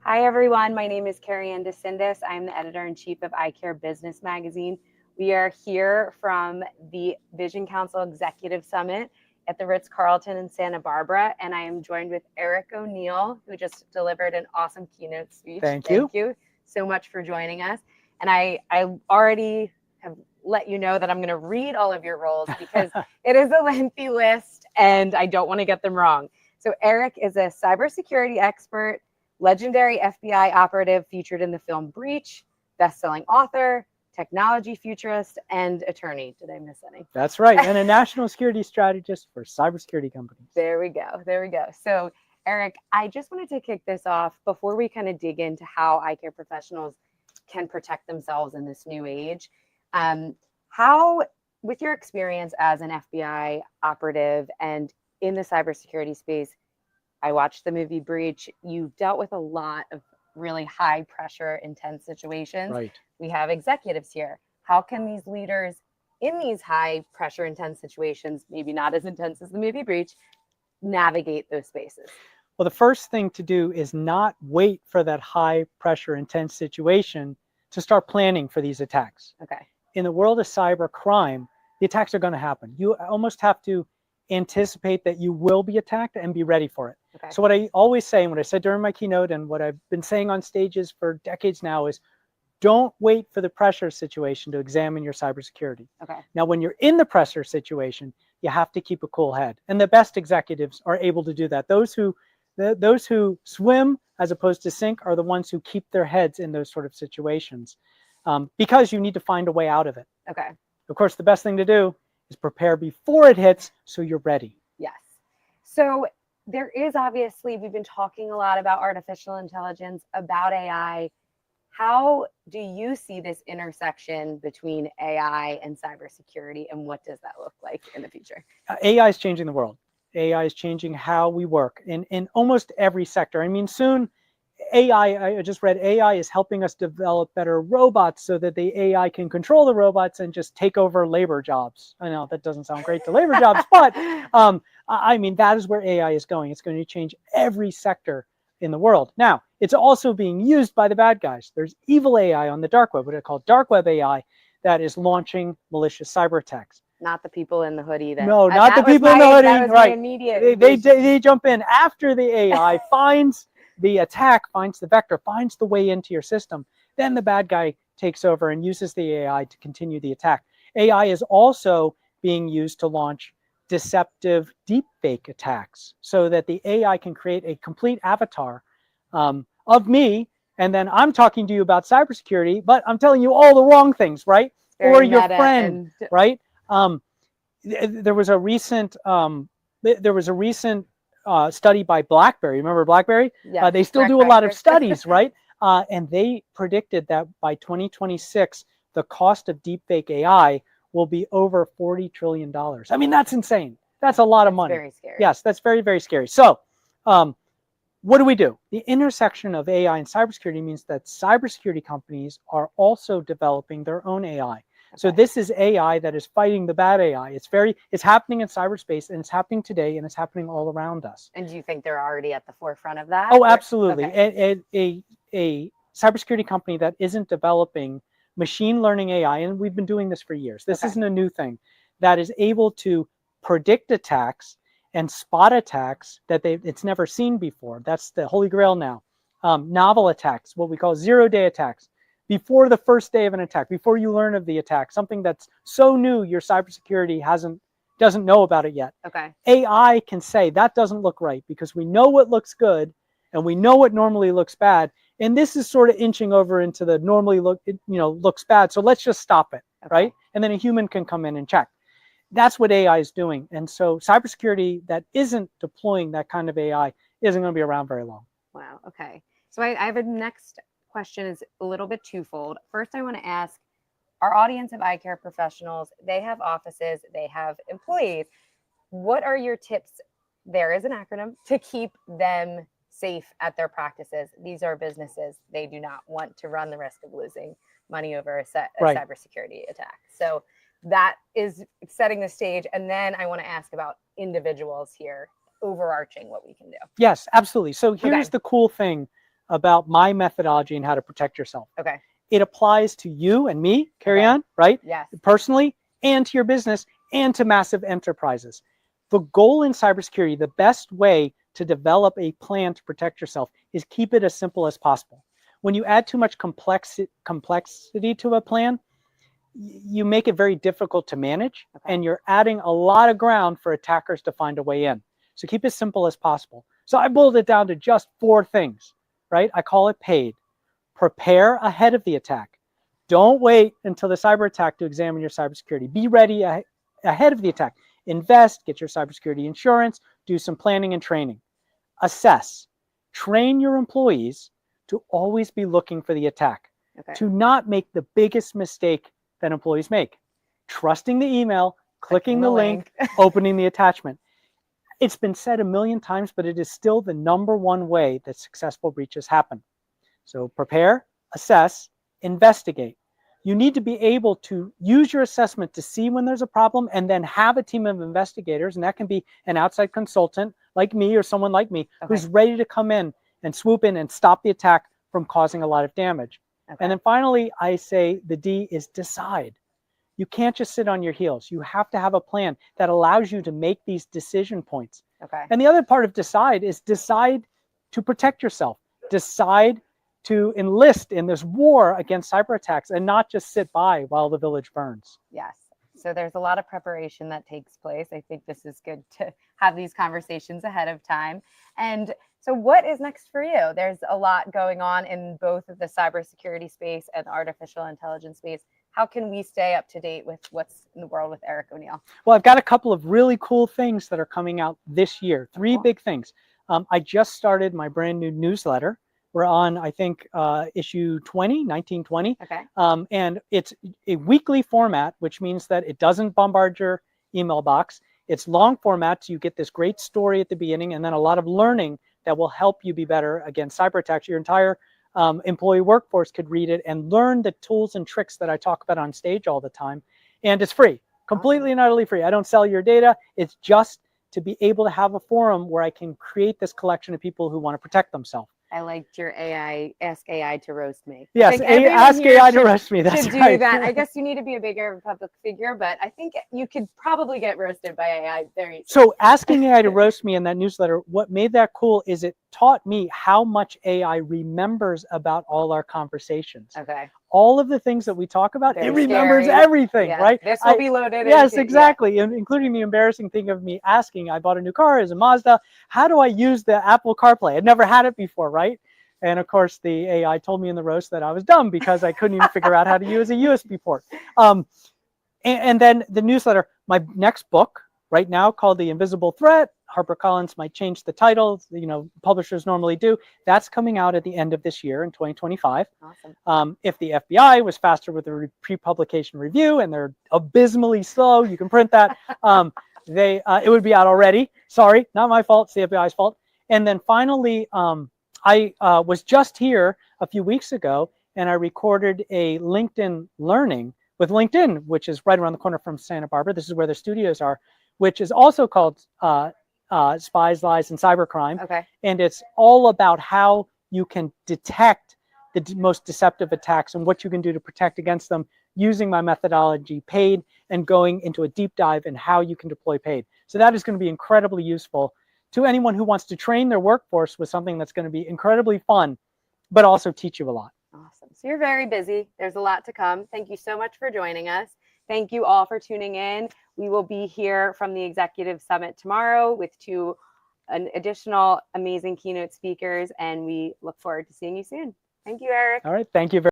Hi, everyone. My name is Kerri Ann DeCindis. I'm the editor-in-chief of Eyecare Business magazine. We are here from the Vision Council Executive Summit at the Ritz-Carlton in Santa Barbara, and I am joined with Eric O'Neill, who just delivered an awesome keynote speech. Thank you. Thank you so much for joining us. And I already have let you know that I'm going to read all of your roles because it is a lengthy list, and I don't want to get them wrong. So Eric is a cybersecurity expert, legendary FBI operative featured in the film Breach, best-selling author, technology futurist, and attorney. Did I miss any? That's right. And a national security strategist for cybersecurity companies. There we go. There we go. So Eric, I just wanted to kick this off before we kind of dig into how eye care professionals can protect themselves in this new age. How, with your experience as an FBI operative and in the cybersecurity space, I watched the movie Breach. You dealt with a lot of really high pressure, intense situations. Right. We have executives here. How can these leaders in these high pressure, intense situations, maybe not as intense as the movie Breach, navigate those spaces? Well, the first thing to do is not wait for that high pressure, intense situation to start planning for these attacks. Okay. In the world of cyber crime, the attacks are going to happen. You almost have to anticipate that you will be attacked and be ready for it. Okay. So what I always say, and what I said during my keynote, and what I've been saying on stages for decades now is, don't wait for the pressure situation to examine your cybersecurity. Okay. Now, when you're in the pressure situation, you have to keep a cool head. And the best executives are able to do that. Those who swim as opposed to sink are the ones who keep their heads in those sort of situations, because you need to find a way out of it. Okay. Of course, the best thing to do is prepare before it hits so you're ready. Yes. So there is obviously, we've been talking a lot about artificial intelligence, about AI. How do you see this intersection between AI and cybersecurity, and what does that look like in the future? AI is changing the world. AI is changing how we work in almost every sector. I mean, soon I just read AI is helping us develop better robots so that the AI can control the robots and just take over labor jobs. I know that doesn't sound great to labor jobs, but I mean, that is where AI is going. It's going to change every sector in the world. Now, it's also being used by the bad guys. There's evil AI on the dark web, what I call dark web AI, that is launching malicious cyber attacks. Not the people in the hoodie. No, not the people in the hoodie. That was right. My immediate. They jump in after the AI finds the attack, finds the vector, finds the way into your system. Then the bad guy takes over and uses the AI to continue the attack. AI is also being used to launch deceptive deepfake attacks so that the AI can create a complete avatar of me, and then I'm talking to you about cybersecurity, but I'm telling you all the wrong things, right? Very or your friend, right? There was a recent study by BlackBerry. Remember BlackBerry? Yeah, they still do a lot of studies, right? And they predicted that by 2026, the cost of deepfake AI will be over $40 trillion. I mean, that's insane. That's a lot of money. Very scary. Yes, that's very, very scary. So what do? The intersection of AI and cybersecurity means that cybersecurity companies are also developing their own AI. Okay. So this is AI that is fighting the bad AI. It's happening in cyberspace, and it's happening today, and it's happening all around us. And do you think they're already at the forefront of that? Oh, absolutely. Okay. A cybersecurity company that isn't developing machine learning AI, and we've been doing this for years. This isn't a new thing, that is able to predict attacks and spot attacks that it's never seen before. That's the holy grail now. Novel attacks, what we call zero-day attacks, before the first day of an attack, before you learn of the attack, something that's so new your cybersecurity doesn't know about it yet. Okay. AI can say that doesn't look right because we know what looks good and we know what normally looks bad, and this is sort of inching over into the normally looks bad. So let's just stop it, right? And then a human can come in and check. That's what AI is doing. And so cybersecurity that isn't deploying that kind of AI isn't going to be around very long. Wow. Okay. So I have a next question, is a little bit twofold. First, I want to ask our audience of eye care professionals. They have offices, they have employees. What are your tips? There is an acronym to keep them safe at their practices. These are businesses. They do not want to run the risk of losing money over a cybersecurity attack. So that is setting the stage. And then I want to ask about individuals here, overarching what we can do. Yes, absolutely. So here's the cool thing about my methodology and how to protect yourself. Okay. It applies to you and me, Kerri Okay. Ann, right? Yes. Personally, and to your business, and to massive enterprises. The goal in cybersecurity, the best way to develop a plan to protect yourself is keep it as simple as possible. When you add too much complexity to a plan, you make it very difficult to manage, and you're adding a lot of ground for attackers to find a way in. So keep it as simple as possible. So I boiled it down to just 4 things, right? I call it PAID. Prepare ahead of the attack. Don't wait until the cyber attack to examine your cybersecurity. Be ready ahead of the attack. Invest, get your cybersecurity insurance, do some planning and training. Assess. Train your employees to always be looking for the attack, to not make the biggest mistake that employees make. Trusting the email, clicking the link, opening the attachment. It's been said a million times, but it is still the #1 way that successful breaches happen. So prepare, assess, investigate. You need to be able to use your assessment to see when there's a problem, and then have a team of investigators, and that can be an outside consultant like me or someone like me who's ready to come in and swoop in and stop the attack from causing a lot of damage. And then finally, I say the D is decide. You can't just sit on your heels. You have to have a plan that allows you to make these decision points. And the other part of decide is decide to protect yourself. Decide to enlist in this war against cyber attacks, and not just sit by while the village burns. Yes. So there's a lot of preparation that takes place. I think this is good to have these conversations ahead of time. And so what is next for you? There's a lot going on in both of the cybersecurity space and artificial intelligence space. How can we stay up to date with what's in the world with Eric O'Neill? Well, I've got a couple of really cool things that are coming out this year. 3 big things. I just started my brand new newsletter. We're on, I think, issue 1920. And it's a weekly format, which means that it doesn't bombard your email box. It's long format, so you get this great story at the beginning, and then a lot of learning that will help you be better against cyber attacks. Your entire employee workforce could read it and learn the tools and tricks that I talk about on stage all the time. And it's free, completely and utterly free. I don't sell your data. It's just to be able to have a forum where I can create this collection of people who want to protect themselves. I liked your ask AI to roast me. Yes, ask AI to roast me. That's right. Do that. I guess you need to be a bigger public figure, but I think you could probably get roasted by AI very easily. So asking AI to roast me in that newsletter, what made that cool is it taught me how much AI remembers about all our conversations. All of the things that we talk about, it remembers everything, right? This will be loaded. Yes, exactly. Including the embarrassing thing of me asking, I bought a new car, it's a Mazda. How do I use the Apple CarPlay? I'd never had it before, right? And of course, the AI told me in the roast that I was dumb because I couldn't even figure out how to use a USB port. And then the newsletter, my next book right now called The Invisible Threat. HarperCollins might change the title, publishers normally do. That's coming out at the end of this year in 2025. If the FBI was faster with the pre-publication review, and they're abysmally slow, you can print that, it would be out already. Sorry, not my fault, it's the FBI's fault. And then finally, I was just here a few weeks ago, and I recorded a LinkedIn Learning with LinkedIn, which is right around the corner from Santa Barbara. This is where the studios are, which is also called Spies, Lies, and Cybercrime. And it's all about how you can detect the most deceptive attacks and what you can do to protect against them using my methodology, PAID, and going into a deep dive in how you can deploy PAID. So that is going to be incredibly useful to anyone who wants to train their workforce with something that's going to be incredibly fun, but also teach you a lot. Awesome. So you're very busy. There's a lot to come. Thank you so much for joining us. Thank you all for tuning in. We will be here from the Executive Summit tomorrow with 2 additional amazing keynote speakers, and we look forward to seeing you soon. Thank you, Eric. All right. Thank you very much.